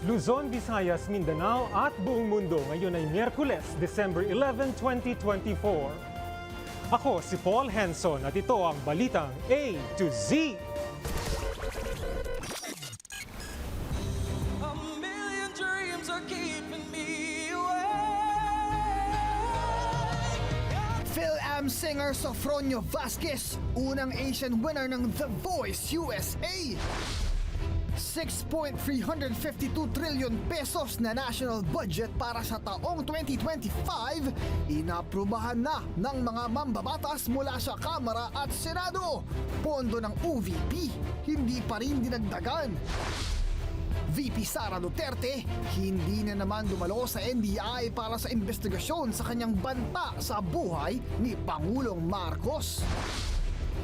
Luzon, Visayas, Mindanao at buong mundo. Ngayon ay Miyerkules, December 11, 2024. Ako si Paul Henson at ito ang Balitang A to Z. A million dreams are keeping me awake. Phil-Am singer Sofronio Vasquez, unang Asian winner ng The Voice USA. 6.352 trillion pesos na national budget para sa taong 2025, inaprubahan na ng mga mambabatas mula sa Kamara at Senado. Pondo ng OVP, hindi pa rin dinagdagan. VP Sara Duterte, hindi na naman dumalo sa NBI para sa investigasyon sa kanyang banta sa buhay ni Pangulong Marcos.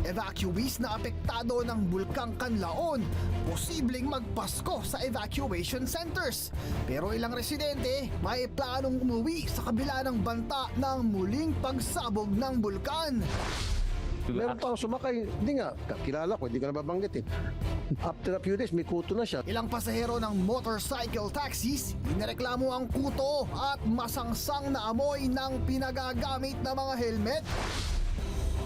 Evacuees na apektado ng Bulkang Kanlaon, posibleng magpasko sa evacuation centers. Pero ilang residente may planong umuwi sa kabila ng banta ng muling pagsabog ng bulkan. Meron pa sumakay, hindi nga, kilala ko, hindi ko nababanggit eh. After a few days, may kuto na siya. Ilang pasahero ng motorcycle taxis, inireklamo ang kuto at masangsang na amoy ng pinagagamit na mga helmet.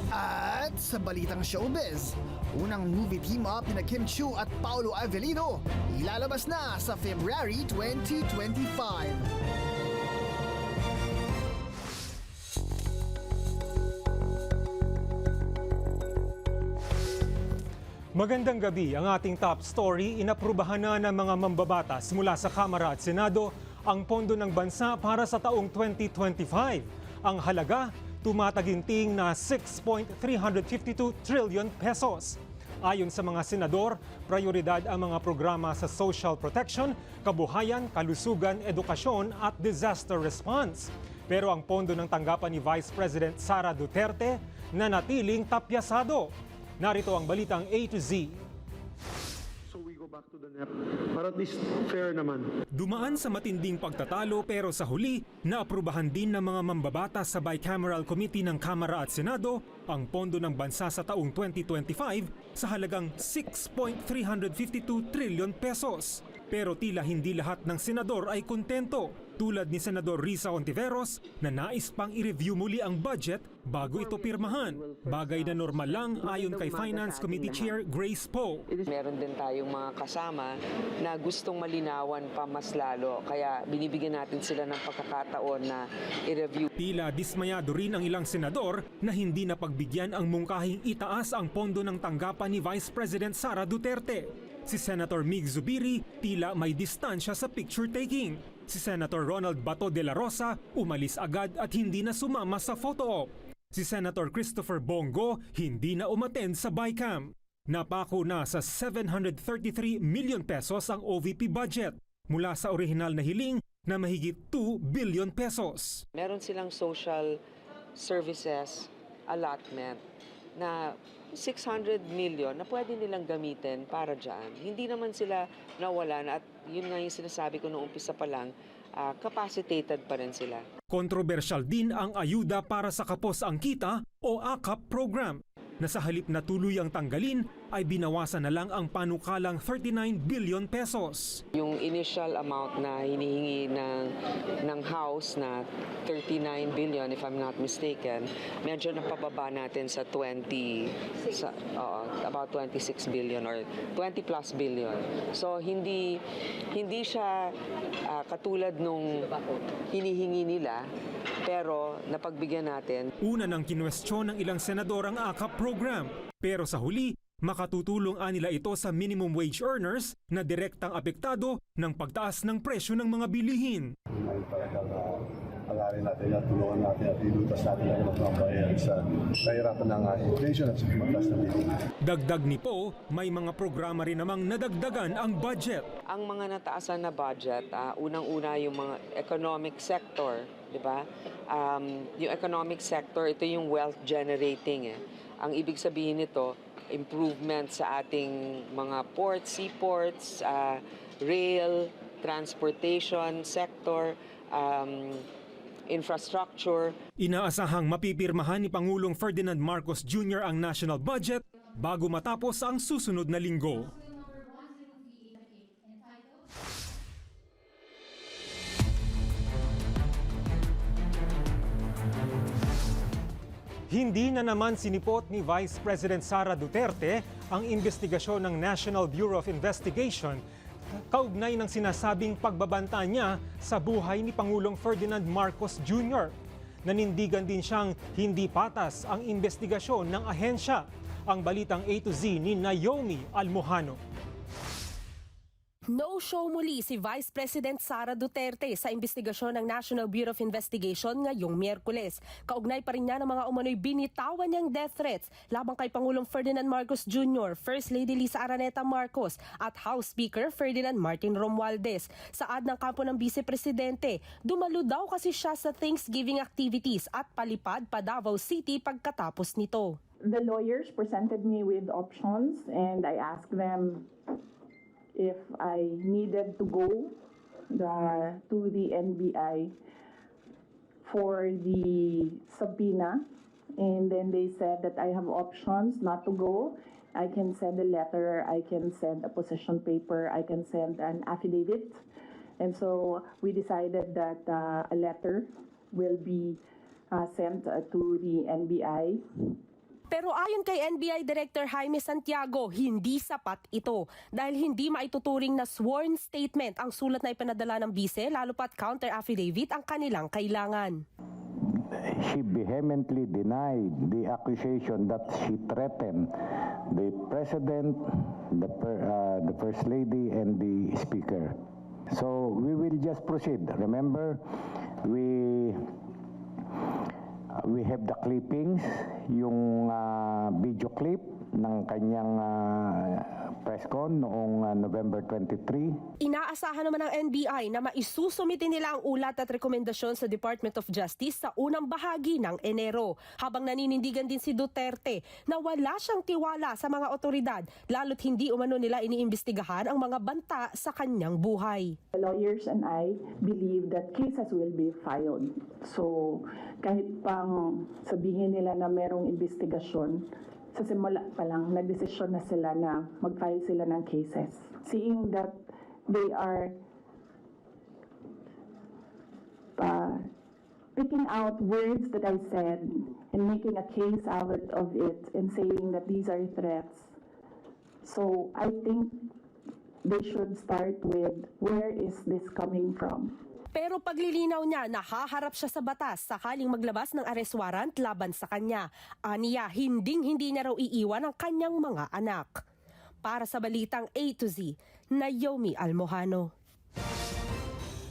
At sa balitang showbiz, unang movie team-up ni Kim Chiu at Paolo Avellino ilalabas na sa February 2025. Magandang gabi. Ang ating top story, inaprubahan na ng mga mambabatas mula sa Kamara at Senado ang pondo ng bansa para sa taong 2025. Ang halaga, tumataginting na 6.352 trillion pesos. Ayon sa mga senador, prioridad ang mga programa sa social protection, kabuhayan, kalusugan, edukasyon at disaster response. Pero ang pondo ng tanggapan ni Vice President Sara Duterte nanatiling tapyasado. Narito ang balitang A to Z. Back to the net para at least fair naman. Dumaan sa matinding pagtatalo pero sa huli, naaprubahan din ng mga mambabatas sa Bicameral Committee ng Kamara at Senado ang pondo ng bansa sa taong 2025 sa halagang 6.352 trillion pesos. Pero tila hindi lahat ng senador ay kontento, tulad ni Senador Risa Hontiveros na nais pang i-review muli ang budget bago ito pirmahan. Bagay na normal lang ayon kay Finance Committee Chair Grace Poe. Meron din tayong mga kasama na gustong malinawan pa mas lalo, kaya binibigyan natin sila ng pagkakataon na i-review. Tila dismayado rin ang ilang senador na hindi napagbigyan ang mungkahing itaas ang pondo ng tanggapan ni Vice President Sara Duterte. Si Senator Mig Zubiri tila may distansya sa picture-taking. Si Senator Ronald Bato de la Rosa umalis agad at hindi na sumama sa photo-op. Si Senator Christopher Bongo hindi na umattend sa BICAM. Napako na sa 733 million pesos ang OVP budget mula sa orihinal na hiling na mahigit 2 billion pesos. Meron silang social services allotment na 600 million na pwede nilang gamitin para dyan. Hindi naman sila nawalan at yun nga yung sinasabi ko noong umpisa pa lang, capacitated pa rin sila. Kontrobersyal din ang ayuda para sa kapos ang kita o AKAP program na sa halip na tuluyang tanggalin ay binawasan na lang ang panukalang 39 billion pesos. Yung initial amount na hinihingi ng House na 39 billion if I'm not mistaken, medyo napababa natin sa about 26 billion or 20 plus billion. So hindi siya katulad nung hinihingi nila, pero napagbigyan natin. Una nang kinwestiyon ng ilang senador ang AKAP program, pero sa huli, makatutulong nila ito sa minimum wage earners na direktang apektado ng pagtaas ng presyo ng mga bilihin. Ay talagang pangarin natin at tulungan natin at ilutas natin ang mga bayan sa kahirapan ng inflation at sa pagtaas ng bilihin. Dagdag ni Po, may mga programa rin namang nadagdagan ang budget. Ang mga nataasan na budget, unang-una yung mga economic sector, di ba? Yung economic sector, ito yung wealth generating. Ang ibig sabihin nito, improvement sa ating mga ports, seaports, rail, transportation sector, infrastructure. Inaasahang mapipirmahan ni Pangulong Ferdinand Marcos Jr. ang national budget bago matapos ang susunod na linggo. Hindi na naman sinipot ni Vice President Sara Duterte ang investigasyon ng National Bureau of Investigation kaugnay ng sinasabing pagbabanta niya sa buhay ni Pangulong Ferdinand Marcos Jr. Nanindigan din siyang hindi patas ang investigasyon ng ahensya. Ang balitang A to Z ni Naomi Almojano. No-show muli si Vice President Sara Duterte sa investigasyon ng National Bureau of Investigation ngayong Miyerkules. Kaugnay pa rin niya ng mga umano'y binitawan niyang death threats labang kay Pangulong Ferdinand Marcos Jr., First Lady Lisa Araneta Marcos at House Speaker Ferdinand Martin Romualdez. Saad ng kampo ng Vice Presidente, dumalo daw kasi siya sa Thanksgiving activities at palipad pa Davao City pagkatapos nito. The lawyers presented me with options and I asked them if I needed to go to the NBI for the subpoena, and then they said that I have options not to go. I can send a letter, I can send a position paper, I can send an affidavit. And so we decided that a letter will be sent to the NBI. Pero ayon kay NBI Director Jaime Santiago, hindi sapat ito dahil hindi maituturing na sworn statement ang sulat na ipanadala ng bise, lalo pat counter affidavit ang kanilang kailangan. She vehemently denied the accusation that she threatened the President, the First Lady, and the Speaker. So we will just proceed. Remember, we have the clippings, yung video clip ng kanyang press con noong November 23. Inaasahan naman ng NBI na maisusumitin nila ang ulat at rekomendasyon sa Department of Justice sa unang bahagi ng Enero. Habang naninindigan din si Duterte na wala siyang tiwala sa mga otoridad, lalo't hindi umano nila iniimbestigahan ang mga banta sa kanyang buhay. The lawyers and I believe that cases will be filed. So kahit pang sabihin nila na merong investigasyon, sa simula pa lang, nagdesisyon na sila na mag-file sila ng cases. Seeing that they are picking out words that I said and making a case out of it and saying that these are threats. So I think they should start with, where is this coming from? Pero paglilinaw niya, nahaharap siya sa batas sakaling maglabas ng arrest warrant laban sa kanya. Aniya, hindi niya raw iiwan ang kanyang mga anak. Para sa balitang A to Z, Naomi Almojano.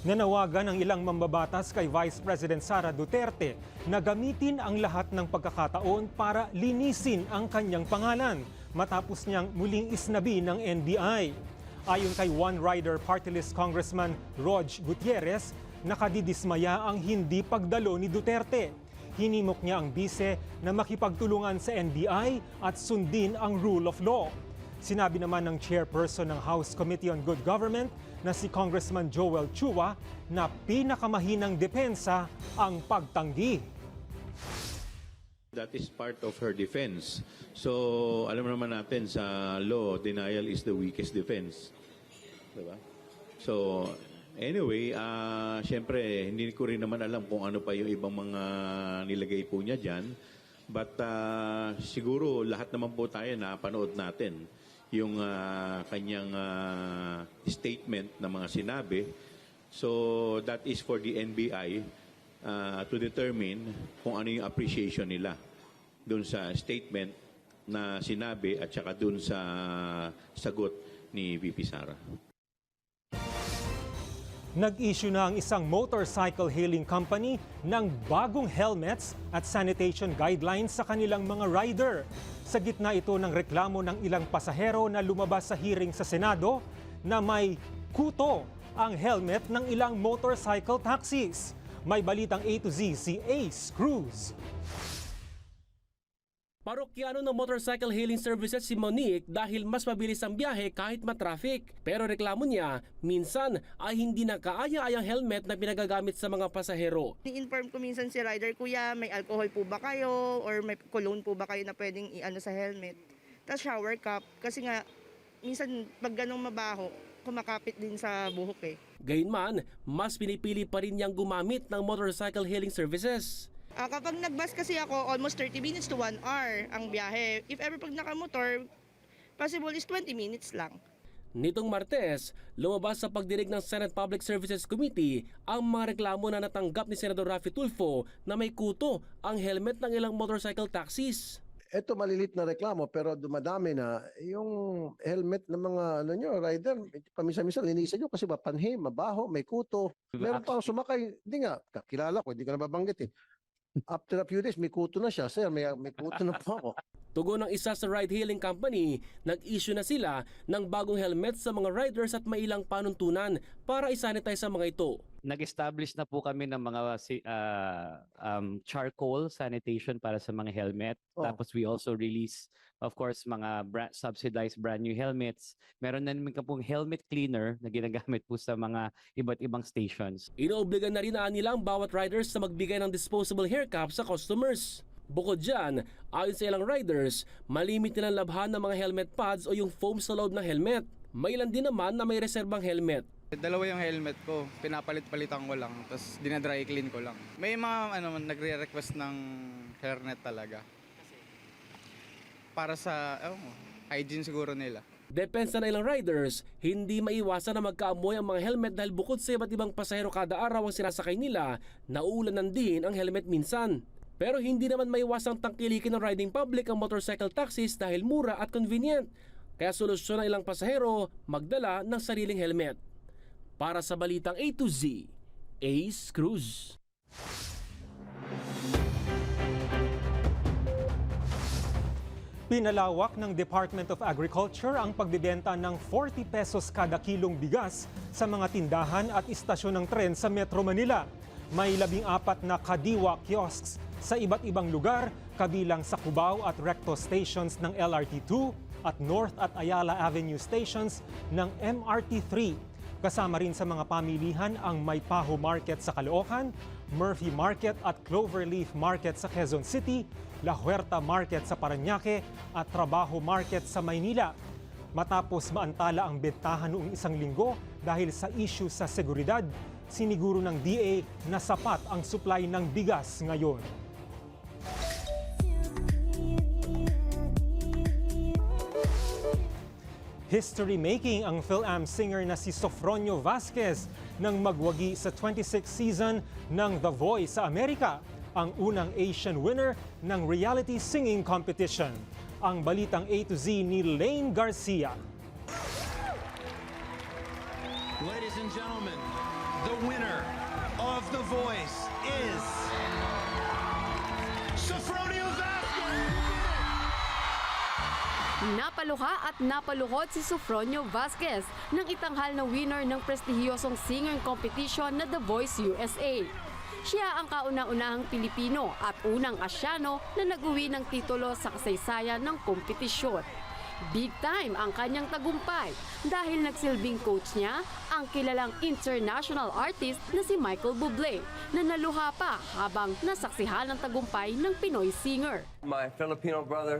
Nanawagan ng ilang mambabatas kay Vice President Sara Duterte na gamitin ang lahat ng pagkakataon para linisin ang kanyang pangalan matapos niyang muling isnabi ng NBI. Ayon kay One Rider Party List Congressman Rog Gutierrez, nakadidismaya ang hindi pagdalo ni Duterte. Hinimok niya ang bise na makipagtulungan sa NBI at sundin ang rule of law. Sinabi naman ng chairperson ng House Committee on Good Government na si Congressman Joel Chua na pinakamahinang depensa ang pagtanggi. That is part of her defense. So, alam naman natin sa law, denial is the weakest defense. Diba? So, anyway, syempre, hindi ko rin naman alam kung ano pa yung ibang mga nilagay po niya dyan. But siguro lahat naman po tayo napanood natin yung kanyang statement na mga sinabi. So, that is for the NBI to determine kung ano yung appreciation nila doon sa statement na sinabi at saka doon sa sagot ni VP Sara. Nag-issue na ang isang motorcycle hailing company ng bagong helmets at sanitation guidelines sa kanilang mga rider. Sa gitna ito ng reklamo ng ilang pasahero na lumabas sa hearing sa Senado na may kuto ang helmet ng ilang motorcycle taxis. May balitang A to Z si Ace Cruz. Parokyano ng motorcycle hailing services si Monique dahil mas mabilis ang biyahe kahit matraffic. Pero reklamo niya, minsan ay hindi nakaaya ang helmet na pinagagamit sa mga pasahero. Ni-inform ko minsan si rider, kuya, may alcohol po ba kayo or may cologne po ba kayo na pwedeng i-ano sa helmet? Tapos shower cap, kasi nga minsan pag ganong mabaho, kumakapit din sa buhok eh. Gayunman, mas pinipili pa rin niyang gumamit ng motorcycle hailing services. Kapag nag-bus kasi ako, almost 30 minutes to 1 hour ang biyahe. If ever pag nakamotor, possible is 20 minutes lang. Nitong Martes, lumabas sa pagdinig ng Senate Public Services Committee ang mga reklamo na natanggap ni Senador Raffy Tulfo na may kuto ang helmet ng ilang motorcycle taxis. Ito malilit na reklamo pero dumadami na yung helmet ng mga rider, paminsan-minsan linisan nyo kasi mapanhi, mabaho, may kuto. Meron pa sumakay, hindi nga, kilala ko, hindi ko na babanggit eh. After a few days, may kuto na siya. Sir, may kuto na po ako. Tugon ng isa sa ride-hailing company, nag-issue na sila ng bagong helmet sa mga riders at may ilang panuntunan para isanitize sa mga ito. Nag-establish na po kami ng mga charcoal sanitation para sa mga helmet. Tapos we also release, of course, mga subsidized brand new helmets. Meron na naman pong helmet cleaner na ginagamit po sa mga iba't ibang stations. Inoobligan na rin nila ang bawat riders na magbigay ng disposable hair cap sa customers. Bukod dyan, ayon sa ilang riders, malimit nilang labhan ng mga helmet pads o yung foam sa loob ng helmet. May ilan din naman na may reserbang helmet. Dalawa yung helmet ko, pinapalit-palitan ko lang, tapos dinadry clean ko lang. May mga nagre-request ng hairnet talaga. Para sa hygiene siguro nila. Depensa na ilang riders, hindi maiwasan na magkaamoy ang mga helmet dahil bukod sa iba't ibang pasahero kada araw ang sinasakay nila, nauulanan din ang helmet minsan. Pero hindi naman maiwasang tangkilikin ng riding public ang motorcycle taxis dahil mura at convenient. Kaya solusyon ng ilang pasahero magdala ng sariling helmet. Para sa Balitang A to Z, Ace Cruz. Pinalawak ng Department of Agriculture ang pagbibenta ng 40 pesos kada kilong bigas sa mga tindahan at istasyon ng tren sa Metro Manila. May 14 na kadiwa kiosks sa iba't ibang lugar, kabilang sa Cubao at Recto stations ng LRT2 at North at Ayala Avenue stations ng MRT3. Kasama rin sa mga pamilihan ang Maypaho Market sa Caloocan, Murphy Market at Cloverleaf Market sa Quezon City, La Huerta Market sa Parañaque at Trabajo Market sa Maynila. Matapos maantala ang bentahan noong isang linggo dahil sa issue sa seguridad, siniguro ng DA na sapat ang supply ng bigas ngayon. History-making ang Phil-Am singer na si Sofronio Vasquez nang magwagi sa 26th season ng The Voice sa Amerika, ang unang Asian winner ng reality singing competition. Ang Balitang A to Z ni Lane Garcia. Ladies and gentlemen, the winner of The Voice is Sofronio Vasquez! Napaluha at napaluhod si Sofronio Vasquez nang itanghal na winner ng prestihiyosong singing competition na The Voice USA. Siya ang kauna-unahang Pilipino at unang Asyano na nag-uwi ng titulo sa kasaysayan ng kompetisyon. Big time ang kanyang tagumpay dahil nagsilbing coach niya ang kilalang international artist na si Michael Bublé na naluha pa habang nasaksihan ang tagumpay ng Pinoy singer. My Filipino brother,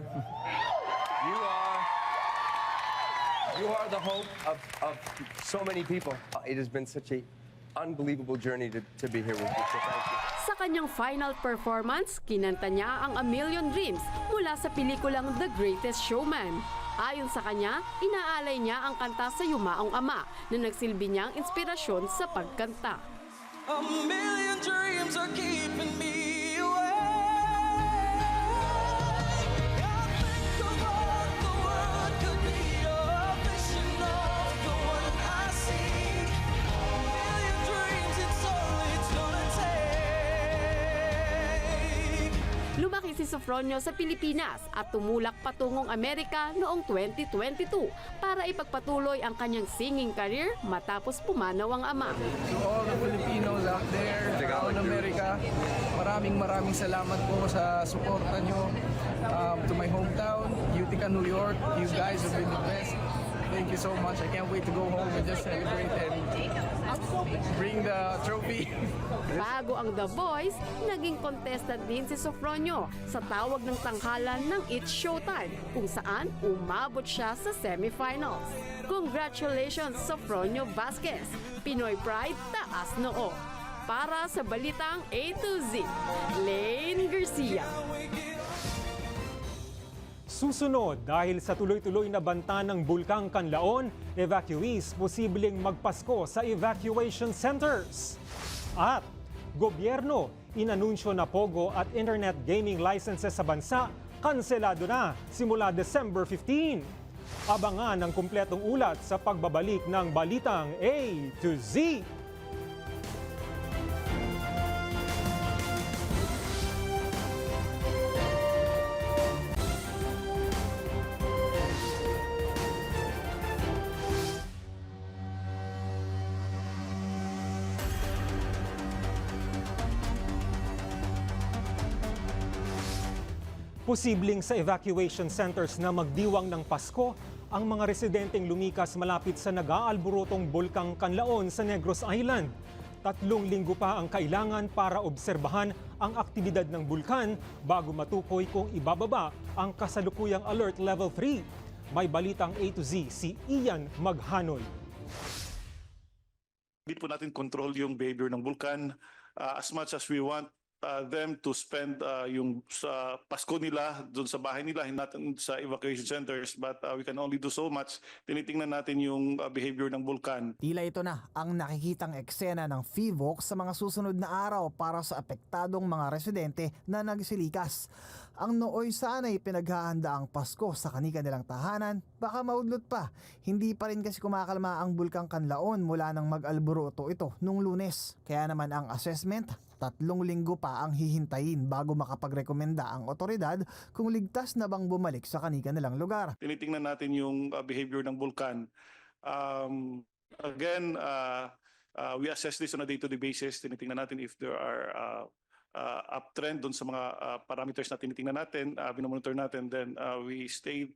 you are the hope of so many people. It has been such a unbelievable journey to be here with you. So thank you. Sa kanyang final performance, kinanta niya ang A Million Dreams mula sa pelikulang The Greatest Showman. Ayon sa kanya, inaalay niya ang kanta sa yumaong ama na nagsilbi niyang inspirasyon sa pagkanta. A million dreams are keeping me away. I think of what the world could be, a vision of the one I see. A million dreams, it's all it's gonna take. Lumaki si Sofronio sa Pilipinas at tumulak patungong Amerika noong 2022 para ipagpatuloy ang kanyang singing career matapos pumanaw ang ama. To all the Filipinos out there, around America, maraming salamat po sa suporta nyo. To my hometown, Utica, New York, you guys have been the best. Thank you so much. I can't wait to go home and just celebrate and bring the trophy. Bago ang The Voice, naging contestant din si Sofronio sa tawag ng tanghalan ng It's Showtime, kung saan umabot siya sa semifinals. Congratulations, Sofronio Vasquez! Pinoy Pride, taas noo! Para sa Balitang A to Z, Lane Garcia. Susunod, dahil sa tuloy-tuloy na banta ng Bulkang Kanlaon, evacuees posibleng magpasko sa evacuation centers. At gobyerno, inanunsyo na Pogo at internet gaming licenses sa bansa, kanselado na simula December 15. Abangan ang kumpletong ulat sa pagbabalik ng Balitang A to Z. Posibleng sa evacuation centers na magdiwang ng Pasko ang mga residenteng lumikas malapit sa nag-aalborotong Bulkang Kanlaon sa Negros Island. 3 linggo pa ang kailangan para obserbahan ang aktibidad ng bulkan bago matukoy kung ibababa ang kasalukuyang Alert Level 3. May balitang A to Z si Ian Maghanoy. Hindi po natin control yung behavior ng bulkan as much as we want them to spend yung sa Pasko nila doon sa bahay nila, hindi sa evacuation centers, but we can only do so much. Tinitingnan natin yung behavior ng bulkan. Tila ito na ang nakikitang eksena ng FIVOC sa mga susunod na araw para sa apektadong mga residente na nagsilikas. Ang nooy sana'y pinaghahanda ang Pasko sa kani-kanilang tahanan, baka maudlot pa. Hindi pa rin kasi kumakalma ang Bulkang Kanlaon mula nang mag-alboroto ito nung Lunes. Kaya naman ang assessment, 3 linggo pa ang hihintayin bago makapagrekomenda ang otoridad kung ligtas na bang bumalik sa kani-kanilang lugar. Tinitingnan natin yung behavior ng bulkan. Again, we assess this on a day-to-day basis. Tinitingnan natin if there are uptrend doon sa mga parameters na tinitingnan natin, binomonitor natin, then we stay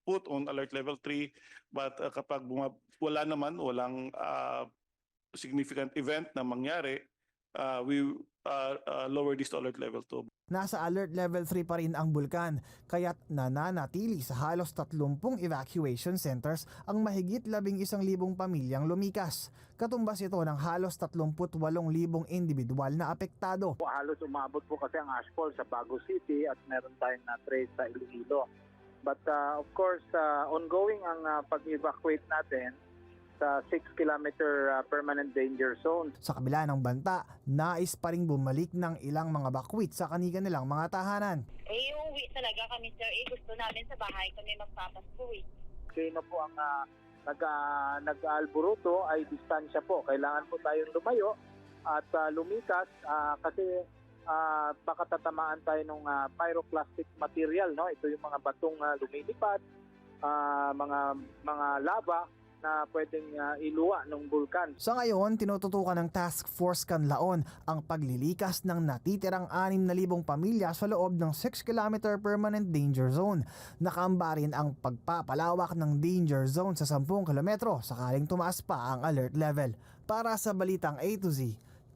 put on alert level 3. But kapag walang significant event na mangyari, we lower this to alert level 2. Nasa alert level 3 pa rin ang bulkan, kaya't nananatili sa halos 30 evacuation centers ang mahigit 11,000 pamilyang lumikas. Katumbas ito ng halos 38,000 individual na apektado. Halos umabot po kasi ang ashfall sa Bago City at meron tayong na-trace sa Iloilo. But of course, ongoing ang pag-evacuate natin sa 6-kilometer permanent danger zone. Sa kabila ng banta, nais pa rin bumalik ng ilang mga bakwit sa kani-kanilang mga tahanan. Uuwi talaga kami, sir. Gusto namin sa bahay kami magpapasko. Sino po ang nag-alboroto ay distansya po. Kailangan po tayong lumayo at lumikas kasi baka tatamaan tayo ng pyroclastic material. No? Ito yung mga batong lumilipad, mga lava na pwedeng iluwa ng bulkan. Sa ngayon, tinututukan ng Task Force Kanlaon ang paglilikas ng natitirang 6,000 pamilya sa loob ng 6-kilometer permanent danger zone. Nakaamba rin ang pagpapalawak ng danger zone sa 10 kilometro sakaling tumaas pa ang alert level. Para sa Balitang A to Z,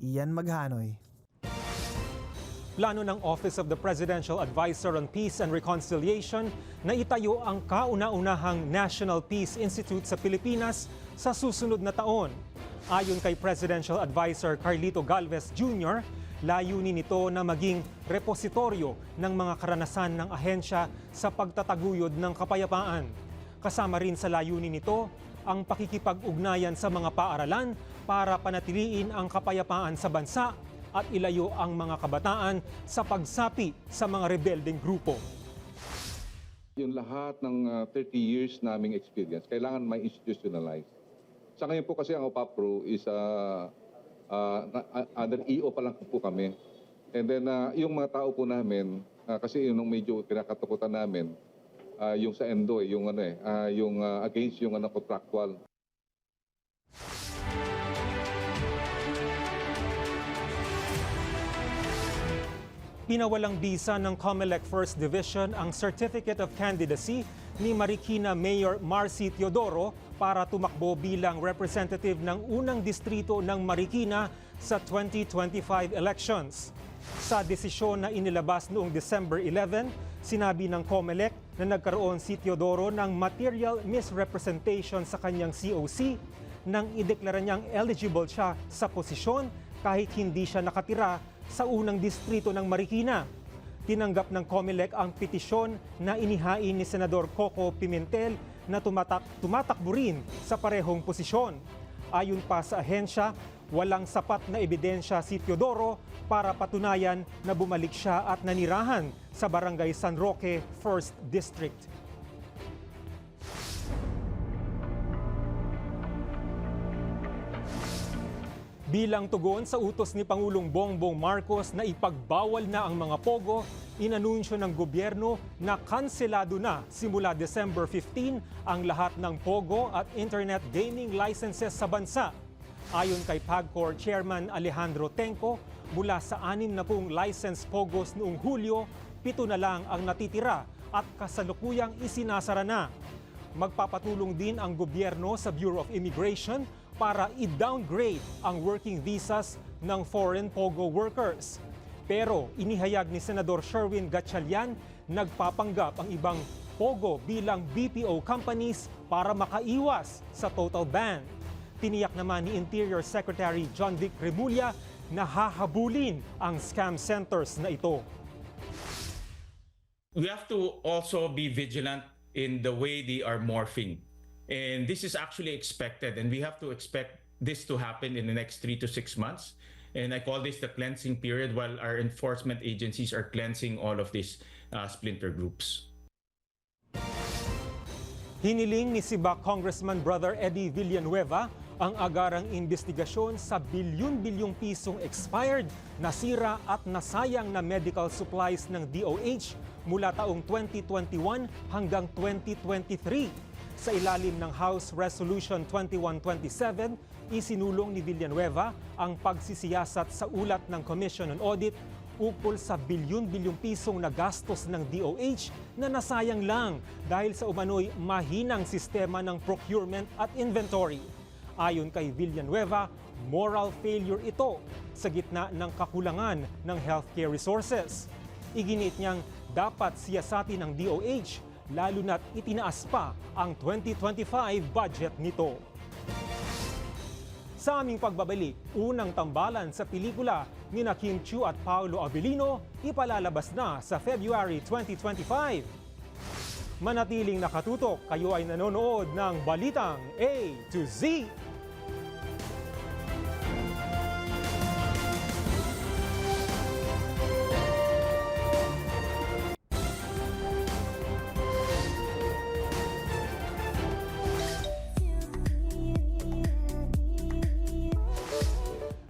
Ian Maghanoy. Plano ng Office of the Presidential Advisor on Peace and Reconciliation na itayo ang kauna-unahang National Peace Institute sa Pilipinas sa susunod na taon. Ayon kay Presidential Advisor Carlito Galvez Jr., layunin nito na maging repositoryo ng mga karanasan ng ahensya sa pagtataguyod ng kapayapaan. Kasama rin sa layunin nito ang pakikipag-ugnayan sa mga paaralan para panatiliin ang kapayapaan sa bansa at ilayo ang mga kabataan sa pagsapi sa mga rebeldeng grupo. Yung lahat ng 30 years naming experience, kailangan may institutionalize. Sa ngayon po kasi ang OPAPRO is under EO pa lang po kami. And then yung mga tao po namin, kasi yung medyo kinakatakutan namin, yung sa ENDO, yung against yung contractual. Pinawalang bisa ng COMELEC First Division ang Certificate of Candidacy ni Marikina Mayor Marcy Teodoro para tumakbo bilang representative ng unang distrito ng Marikina sa 2025 elections. Sa desisyon na inilabas noong December 11, sinabi ng COMELEC na nagkaroon si Teodoro ng material misrepresentation sa kanyang COC nang ideklara niyang eligible siya sa posisyon kahit hindi siya nakatira sa unang distrito ng Marikina. Tinanggap ng COMELEC ang petisyon na inihain ni Senador Coco Pimentel na tumatakbo rin sa parehong posisyon. Ayon pa sa ahensya, walang sapat na ebidensya si Teodoro para patunayan na bumalik siya at nanirahan sa Barangay San Roque, 1st District. Bilang tugon sa utos ni Pangulong Bongbong Marcos na ipagbawal na ang mga pogo, inanunsyo ng gobyerno na kanselado na simula December 15 ang lahat ng pogo at internet gaming licenses sa bansa. Ayon kay PAGCOR Chairman Alejandro Tenco, mula sa 60 license pogos noong Hulyo, 7 na lang ang natitira at kasalukuyang isinasara na. Magpapatulong din ang gobyerno sa Bureau of Immigration para i-downgrade ang working visas ng foreign pogo workers. Pero inihayag ni Senador Sherwin Gatchalian, nagpapanggap ang ibang pogo bilang BPO companies para makaiwas sa total ban. Tiniyak naman ni Interior Secretary John Vic Remulla na hahabulin ang scam centers na ito. We have to also be vigilant in the way they are morphing. And this is actually expected, and we have to expect this to happen in the next 3 to 6 months. And I call this the cleansing period while our enforcement agencies are cleansing all of these splinter groups. Hiniling ni Siba Congressman Brother Eddie Villanueva ang agarang investigasyon sa bilyon-bilyong pisong expired, nasira at nasayang na medical supplies ng DOH mula taong 2021 hanggang 2023. Sa ilalim ng House Resolution 2127, isinulong ni Villanueva ang pagsisiyasat sa ulat ng Commission on Audit ukol sa bilyon-bilyong pisong na gastos ng DOH na nasayang lang dahil sa umano'y mahinang sistema ng procurement at inventory. Ayon kay Villanueva, moral failure ito sa gitna ng kakulangan ng healthcare resources. Iginit niyang dapat siyasatin ng DOH lalo na't itinaas pa ang 2025 budget nito. Sa aming pagbabalik, unang tambalan sa pelikula ni Kim Chiu at Paolo Avellino ipalalabas na sa February 2025. Manatiling nakatutok, kayo ay nanonood ng Balitang A to Z.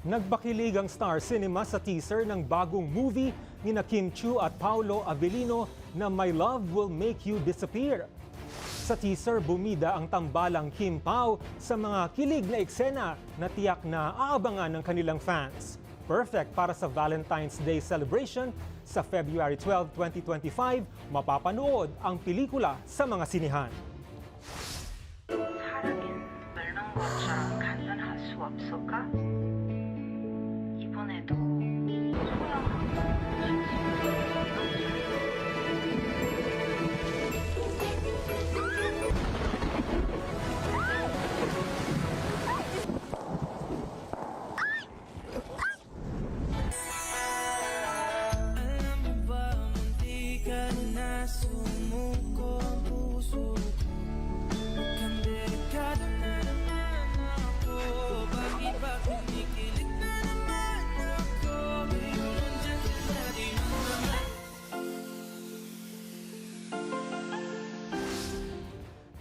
Nagbakilig ang Star Cinema sa teaser ng bagong movie ni Kim Chiu at Paolo Avellino na My Love Will Make You Disappear. Sa teaser, bumida ang tambalang Kim Pao sa mga kilig na eksena na tiyak na aabangan ng kanilang fans. Perfect para sa Valentine's Day celebration sa February 12, 2025, mapapanood ang pelikula sa mga sinihan. 사랑은 멸망 것처럼 간단할 수 없을까? 이번에도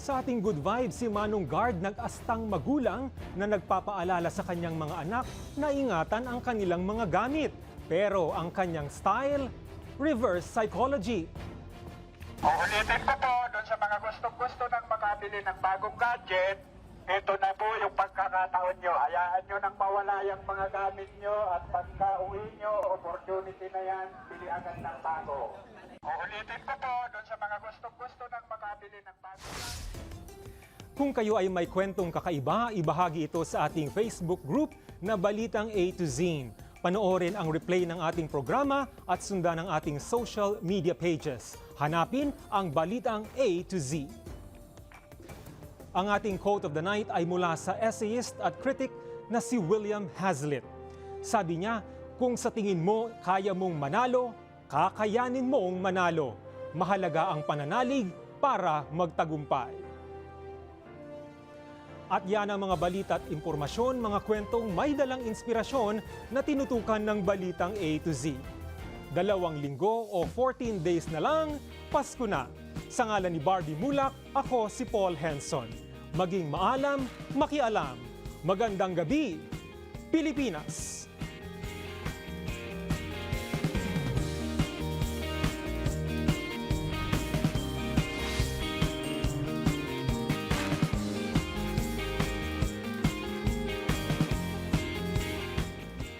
Sa ating good vibes, si Manong Guard nag-astang magulang na nagpapaalala sa kanyang mga anak na ingatan ang kanilang mga gamit. Pero ang kanyang style, reverse psychology. Uulitin ko po doon sa mga gustong-gusto ng makabili ng bagong gadget. Ito na po yung pagkakataon nyo. Hayaan nyo nang mawala yung mga gamit nyo at pagka-uwi nyo, opportunity na yan, bili agad ng bago. Uulitin ko po doon sa mga gustong-gusto ng makabili ng bagong gadget. Kung kayo ay may kwentong kakaiba, ibahagi ito sa ating Facebook group na Balitang A to Z. Panoorin ang replay ng ating programa at sundan ang ating social media pages. Hanapin ang Balitang A to Z. Ang ating quote of the night ay mula sa essayist at critic na si William Hazlitt. Sabi niya, kung sa tingin mo kaya mong manalo, kakayanin mong manalo. Mahalaga ang pananalig para magtagumpay. At yan ang mga balita at impormasyon, mga kwentong may dalang inspirasyon na tinutukan ng Balitang A to Z. 2 linggo o 14 days na lang, Pasko na. Sa ngalan ni Barbie Mulak, ako si Paul Henson. Maging maalam, makialam. Magandang gabi, Pilipinas!